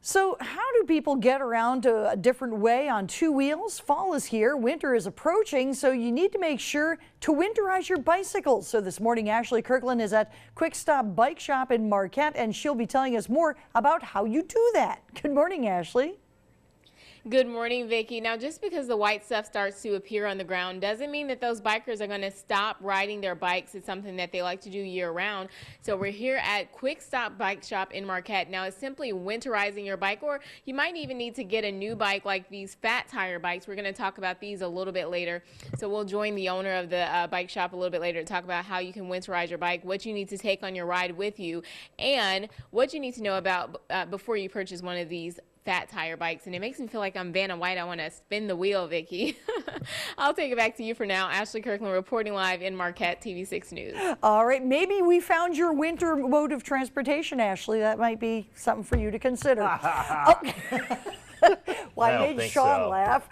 So how do people get around a different way on two wheels? Fall is here, winter is approaching, so you need to make sure to winterize your bicycles. So this morning, Ashley Kirkland is at Quick Stop Bike Shop in Marquette, and she'll be telling us more about how you do that. Good morning, Ashley. Good morning, Vicki. Now, just because the white stuff starts to appear on the ground doesn't mean that those bikers are going to stop riding their bikes. It's something that they like to do year round. So we're here at Quick Stop Bike Shop in Marquette. Now, it's simply winterizing your bike, or you might even need to get a new bike like these fat tire bikes. We're going to talk about these a little bit later. So we'll join the owner of the bike shop a little bit later to talk about how you can winterize your bike, what you need to take on your ride with you, and what you need to know about before you purchase one of these fat tire bikes. And it makes me feel like I'm Vanna White. I want to spin the wheel, Vicki. I'll take it back to you for now. Ashley Kirkland reporting live in Marquette, TV6 News. All right, maybe we found your winter mode of transportation, Ashley. That might be something for you to consider. Okay. Well, I made Sean laugh.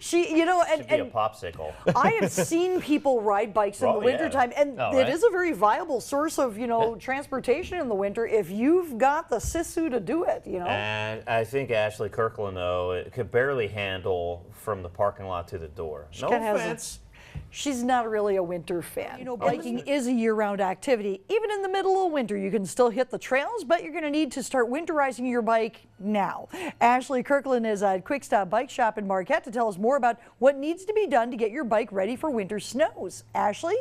Should be a popsicle. I have seen people ride bikes in the wintertime, and it is a very viable source of, transportation in the winter if you've got the sisu to do it, And I think Ashley Kirkland, though, it could barely handle from the parking lot to the door. No offense. She's not really a winter fan. Biking is a year-round activity. Even in the middle of winter, you can still hit the trails, but you're going to need to start winterizing your bike now. Ashley Kirkland is at Quick Stop Bike Shop in Marquette to tell us more about what needs to be done to get your bike ready for winter snows. Ashley?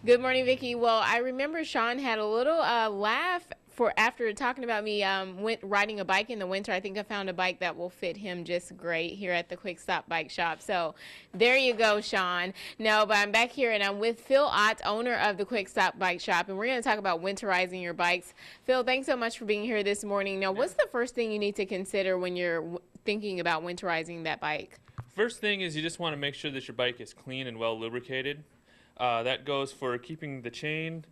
Good morning, Vicki. Well, I remember Sean had a little laugh after talking about me riding a bike in the winter. I think I found a bike that will fit him just great here at the Quick Stop Bike Shop. So there you go, Sean. No, but I'm back here and I'm with Phil Ott, owner of the Quick Stop Bike Shop, and we're going to talk about winterizing your bikes. Phil, thanks so much for being here this morning. Now, what's the first thing you need to consider when you're thinking about winterizing that bike? First thing is you just want to make sure that your bike is clean and well lubricated. That goes for keeping the chain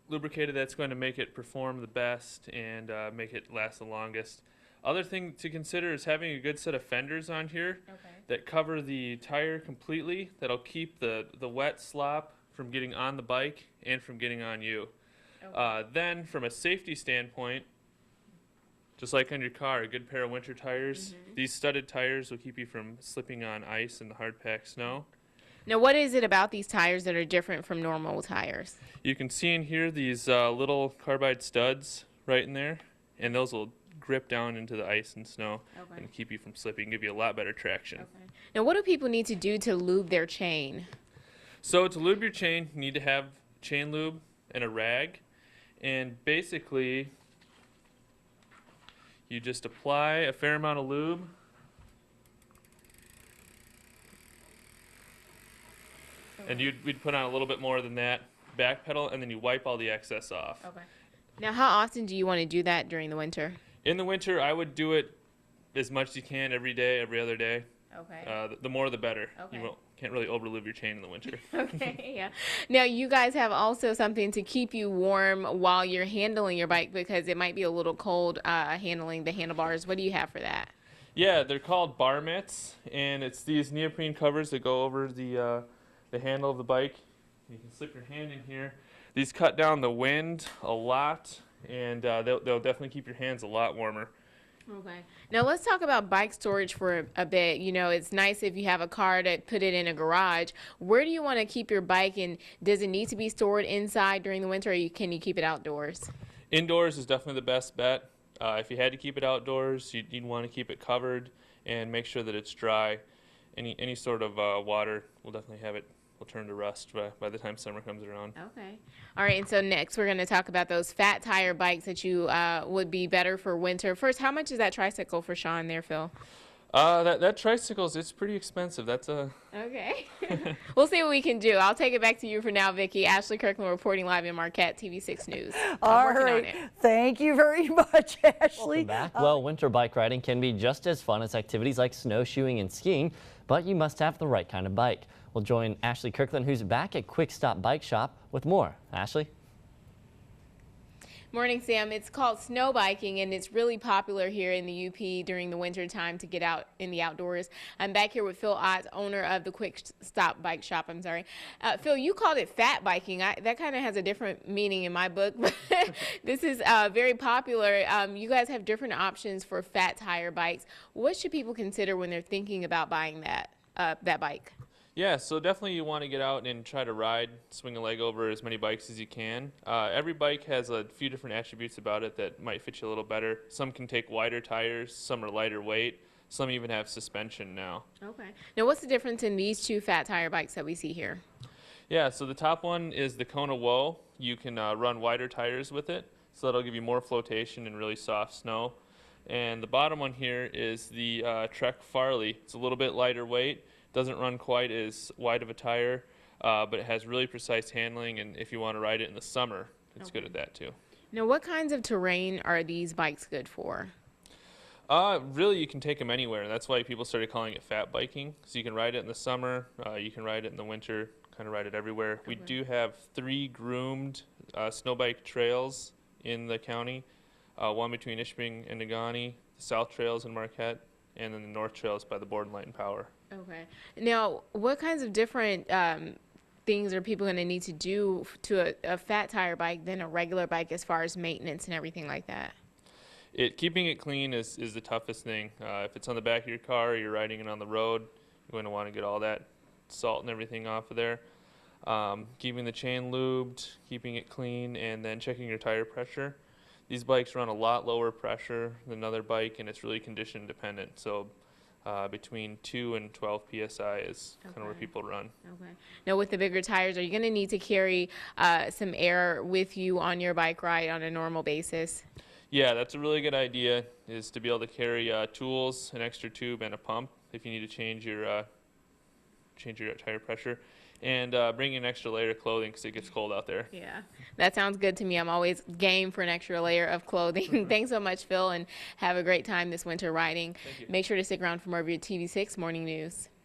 lubricated. That's going to make it perform the best and make it last the longest. Other thing to consider is having a good set of fenders on here that cover the tire completely. That'll keep the wet slop from getting on the bike and from getting on you. Then from a safety standpoint, just like on your car, a good pair of winter tires. These studded tires will keep you from slipping on ice and the hard packed snow. Now, what is it about these tires that are different from normal tires? You can see in here these little carbide studs right in there, and those will grip down into the ice and snow and keep you from slipping, give you a lot better traction. Now, what do people need to do to lube their chain? So to lube your chain, you need to have chain lube and a rag, and basically you just apply a fair amount of lube. And we'd put on a little bit more than that, back pedal, and then you wipe all the excess off. Now, how often do you want to do that during the winter? In the winter, I would do it as much as you can every day, every other day. The more the better. You can't really over-lube your chain in the winter. Now, you guys have also something to keep you warm while you're handling your bike because it might be a little cold handling the handlebars. What do you have for that? Yeah, they're called bar mitts, and it's these neoprene covers that go over the handle of the bike. You can slip your hand in here. These cut down the wind a lot, and they'll definitely keep your hands a lot warmer. Now let's talk about bike storage for a bit. It's nice if you have a car to put it in a garage. Where do you want to keep your bike, and does it need to be stored inside during the winter, or can you keep it outdoors? Indoors is definitely the best bet. If you had to keep it outdoors, you'd want to keep it covered and make sure that it's dry. Any sort of water will definitely will turn to rust by the time summer comes around. All right, and so next we're going to talk about those fat tire bikes that you would be better for winter. First, how much is that tricycle for Sean there, Phil? That tricycle's, it's pretty expensive. That's a... We'll see what we can do. I'll take it back to you for now, Vicki. Ashley Kirkland reporting live in Marquette, TV6 News. All right. Thank you very much, Ashley. Welcome back. Well, winter bike riding can be just as fun as activities like snowshoeing and skiing, but you must have the right kind of bike. We'll join Ashley Kirkland, who's back at Quick Stop Bike Shop, with more. Ashley? Morning, Sam. It's called snow biking, and it's really popular here in the UP during the winter time to get out in the outdoors. I'm back here with Phil Ott, owner of the Quick Stop Bike Shop. I'm sorry. Phil, you called it fat biking. That kind of has a different meaning in my book, but this is very popular. You guys have different options for fat tire bikes. What should people consider when they're thinking about buying that bike? Yeah, so definitely you want to get out and try to ride, swing a leg over as many bikes as you can. Every bike has a few different attributes about it that might fit you a little better. Some can take wider tires, some are lighter weight, some even have suspension now. Okay. Now, what's the difference in these two fat tire bikes that we see here? Yeah, so the top one is the Kona Woe. You can run wider tires with it, so that'll give you more flotation and really soft snow. And the bottom one here is the Trek Farley. It's a little bit lighter weight. Doesn't run quite as wide of a tire, but it has really precise handling, and if you want to ride it in the summer, it's good at that too. Now, what kinds of terrain are these bikes good for? Really, you can take them anywhere, and that's why people started calling it fat biking. So you can ride it in the summer, you can ride it in the winter, kind of ride it everywhere. We do have 3 groomed snow bike trails in the county, one between Ishpeming and Negaunee, the south trails in Marquette, and then the north trails by the Board and Light and Power. Okay. Now, what kinds of different things are people going to need to do to a fat tire bike than a regular bike as far as maintenance and everything like that? Keeping it clean is the toughest thing. If it's on the back of your car or you're riding it on the road, you're going to want to get all that salt and everything off of there. Keeping the chain lubed, keeping it clean, and then checking your tire pressure. These bikes run a lot lower pressure than another bike, and it's really condition dependent. So between 2 and 12 psi is kind of where people run. Okay. Now, with the bigger tires, are you going to need to carry some air with you on your bike ride on a normal basis? Yeah, that's a really good idea, is to be able to carry tools, an extra tube, and a pump if you need to change your tire pressure. And bring an extra layer of clothing because it gets cold out there. Yeah, that sounds good to me. I'm always game for an extra layer of clothing. Thanks so much, Phil, and have a great time this winter riding. Thank you. Make sure to stick around for more of your TV6 Morning News.